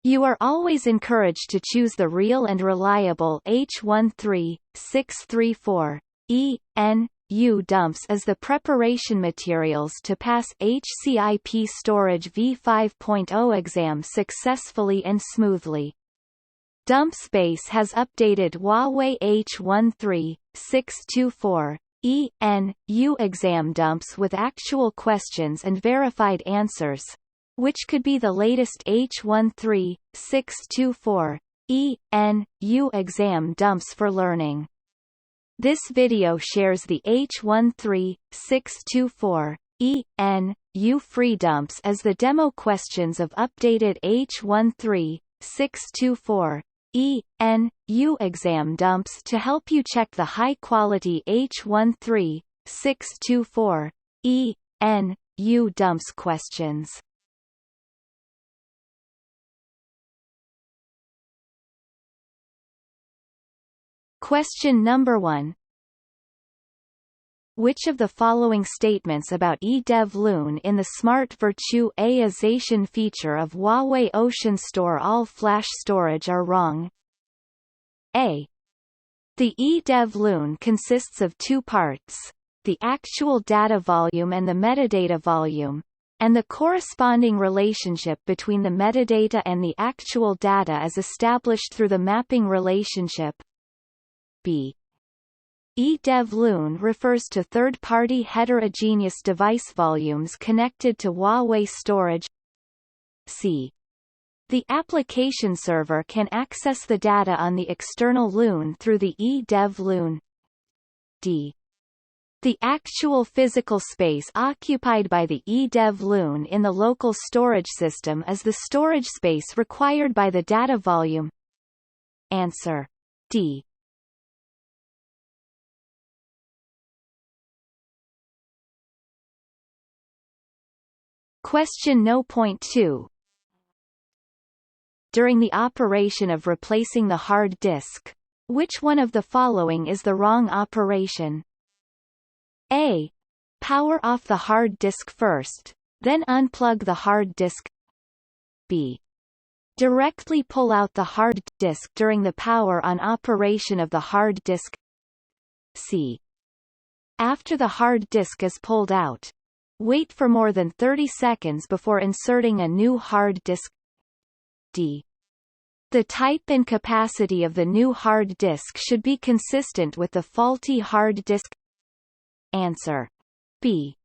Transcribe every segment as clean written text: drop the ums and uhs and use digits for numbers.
You are always encouraged to choose the real and reliable H13-624-ENU dumps as the preparation materials to pass HCIP-Storage V5.0 exam successfully and smoothly. DumpsBase has updated Huawei H13-624-ENU exam dumps with actual questions and verified answers, which could be the latest H13-624-ENU exam dumps for learning. This video shares the H13-624-ENU free dumps as the demo questions of updated H13-624-ENU exam dumps to help you check the high-quality H13-624-ENU dumps questions. Question number 1. Which of the following statements about eDev-Lune in the Smart Virtualization feature of Huawei OceanStor All-Flash Storage are wrong? A. The eDev-Lune consists of two parts, the actual data volume and the metadata volume, and the corresponding relationship between the metadata and the actual data is established through the mapping relationship. B. eDev-Lune refers to third-party heterogeneous device volumes connected to Huawei storage. C. The application server can access the data on the external Lune through the eDev-Lune. D. The actual physical space occupied by the eDev-Lune in the local storage system is the storage space required by the data volume. Answer. D. Question no. 2. During the operation of replacing the hard disk, which one of the following is the wrong operation? A. Power off the hard disk first, then unplug the hard disk. B. Directly pull out the hard disk during the power-on operation of the hard disk. C. After the hard disk is pulled out, wait for more than 30 seconds before inserting a new hard disk. D. The type and capacity of the new hard disk should be consistent with the faulty hard disk. Answer. B.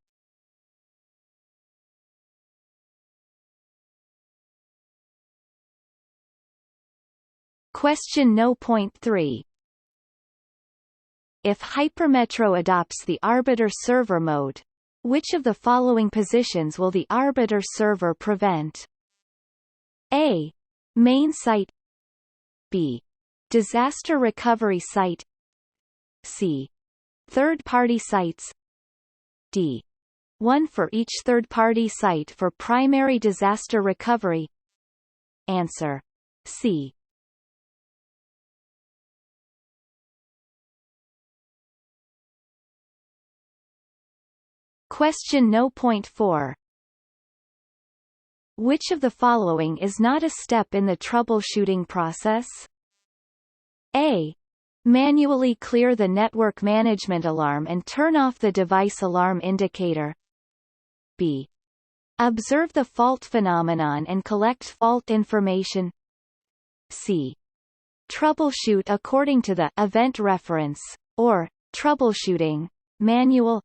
Question no. 3. If Hypermetro adopts the Arbiter server mode, which of the following positions will the Arbiter server prevent? A. Main site. B. Disaster recovery site. C. Third-party sites. D. One for each third-party site for primary disaster recovery. Answer. C. Question no. 4. Which of the following is not a step in the troubleshooting process? A. Manually clear the network management alarm and turn off the device alarm indicator. B. Observe the fault phenomenon and collect fault information. C. Troubleshoot according to the event reference, or troubleshooting manual.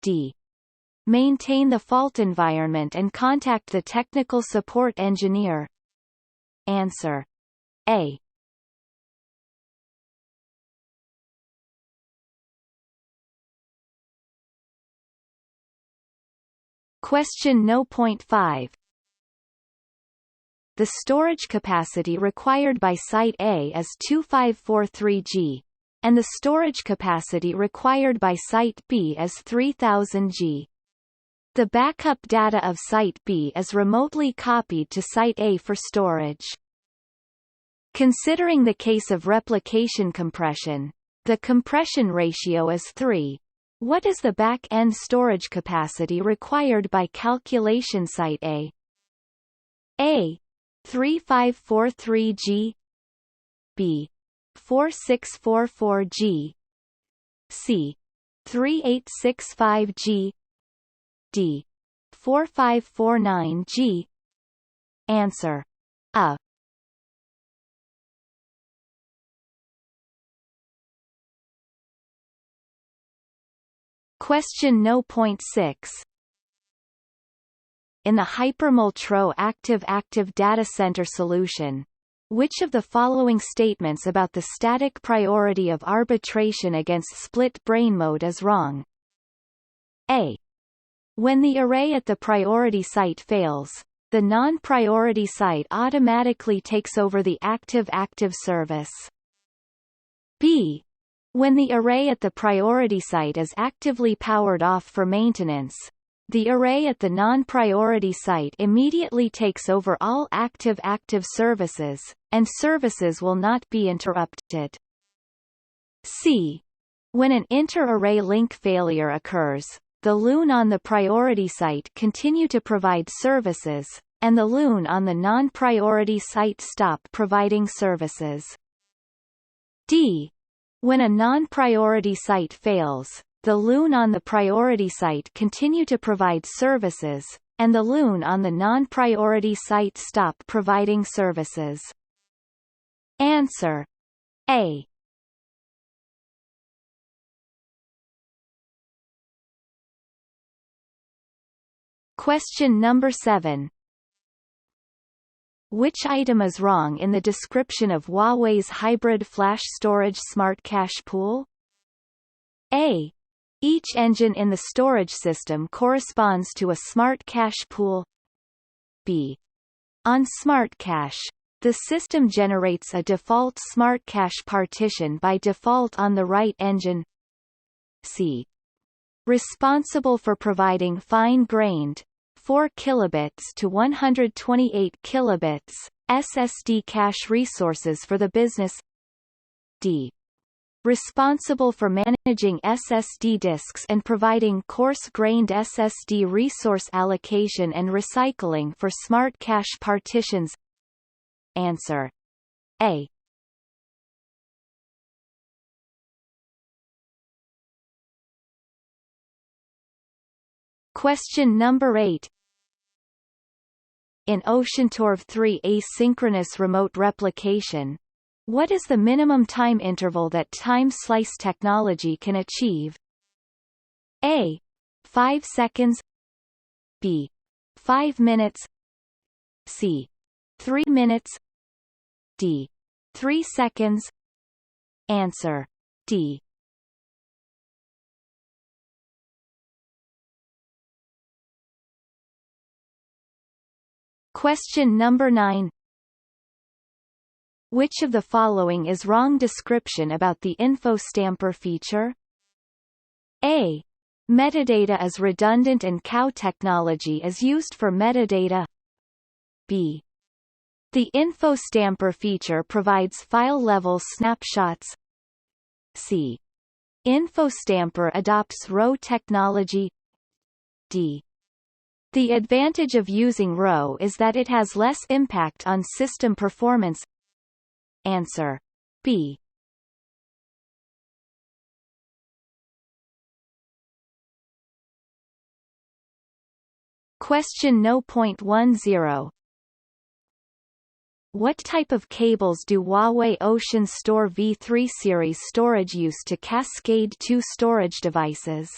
D. Maintain the fault environment and contact the technical support engineer. Answer. A. Question no. 5. The storage capacity required by Site A is 2543 G, and the storage capacity required by Site B is 3000 G. The backup data of Site B is remotely copied to Site A for storage. Considering the case of replication compression, the compression ratio is 3. What is the back-end storage capacity required by calculation Site A? A. 3543G, B. 4644G, C. 3865G, D. 4549G. Answer: A. Question No. 6. In the Hypermultro active data center solution, which of the following statements about the static priority of arbitration against split brain mode is wrong? A. When the array at the priority site fails, the non-priority site automatically takes over the active service. B. When the array at the priority site is actively powered off for maintenance, the array at the non-priority site immediately takes over all active services, and services will not be interrupted. C. When an inter-array link failure occurs, the LUN on the priority site continue to provide services, and the LUN on the non-priority site stop providing services. D. When a non-priority site fails, the LUN on the priority site continue to provide services, and the LUN on the non-priority site stop providing services. Answer: A. Question number 7. Which item is wrong in the description of Huawei's hybrid flash storage smartcache pool? A. Each engine in the storage system corresponds to a smartcache pool. B. On smartcache, the system generates a default smartcache partition by default on the right engine. C. Responsible for providing fine-grained 4 kilobits to 128 kilobits SSD cache resources for the business. D. Responsible for managing SSD disks and providing coarse-grained SSD resource allocation and recycling for smart cache partitions. Answer: A. Question number 8. In OceanStor V3 asynchronous remote replication, what is the minimum time interval that time slice technology can achieve? A. 5 seconds, B. 5 minutes, C. 3 minutes, D. 3 seconds. Answer: D. Question number 9. Which of the following is wrong description about the info stamper feature? A. Metadata is redundant and cow technology is used for metadata. B. The info stamper feature provides file-level snapshots. C. Info stamper adopts RAW technology. D. The advantage of using RAW is that it has less impact on system performance. Answer: B. Question No. 10. What type of cables do Huawei OceanStor V3 series storage use to cascade to storage devices?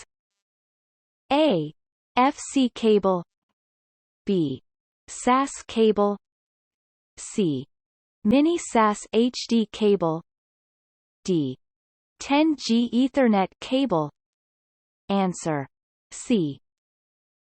A. FC cable, B. SAS cable, C. Mini SAS HD cable, D. 10G Ethernet cable. Answer: C.